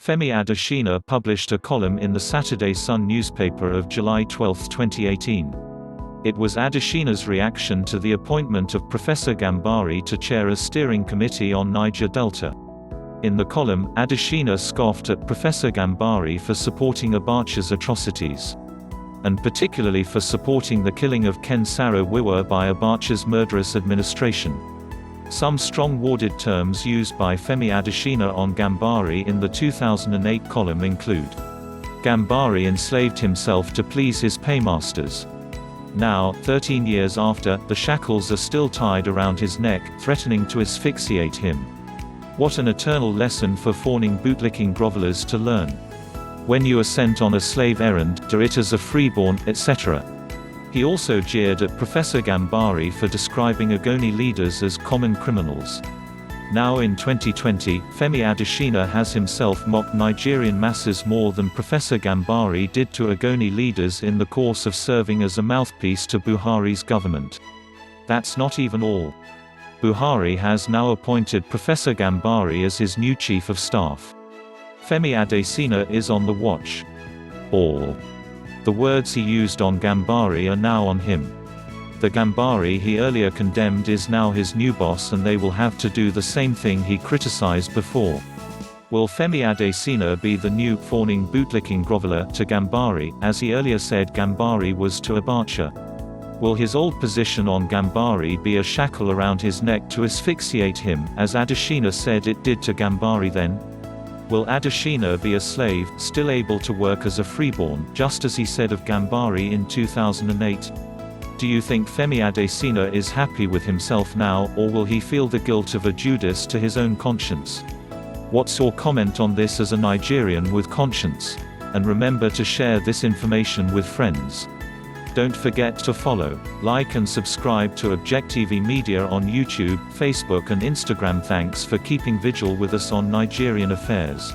Femi Adesina published a column in the Saturday Sun newspaper of July 12, 2018. It was Adesina's reaction to the appointment of Professor Gambari to chair a steering committee on Niger Delta. In the column, Adesina scoffed at Professor Gambari for supporting Abacha's atrocities, and particularly for supporting the killing of Ken Saro-Wiwa by Abacha's murderous administration. Some strong-worded terms used by Femi Adesina on Gambari in the 2008 column include, "Gambari enslaved himself to please his paymasters. Now, 13 years after, the shackles are still tied around his neck, threatening to asphyxiate him. What an eternal lesson for fawning bootlicking grovellers to learn. When you are sent on a slave errand, do it as a freeborn, etc." He also jeered at Professor Gambari for describing Ogoni leaders as common criminals. Now in 2020, Femi Adesina has himself mocked Nigerian masses more than Professor Gambari did to Ogoni leaders in the course of serving as a mouthpiece to Buhari's government. That's not even all. Buhari has now appointed Professor Gambari as his new chief of staff. Femi Adesina is on the watch. All the words he used on Gambari are now on him. The Gambari he earlier condemned is now his new boss, and they will have to do the same thing he criticized before. Will Femi Adesina be the new, fawning bootlicking groveller to Gambari, as he earlier said Gambari was to Abacha? Will his old position on Gambari be a shackle around his neck to asphyxiate him, as Adesina said it did to Gambari then? Will Adesina be a slave, still able to work as a freeborn, just as he said of Gambari in 2008? Do you think Femi Adesina is happy with himself now, or will he feel the guilt of a Judas to his own conscience? What's your comment on this as a Nigerian with conscience? And remember to share this information with friends. Don't forget to follow, like and subscribe to Objectv Media on YouTube, Facebook and Instagram. Thanks for keeping vigil with us on Nigerian affairs.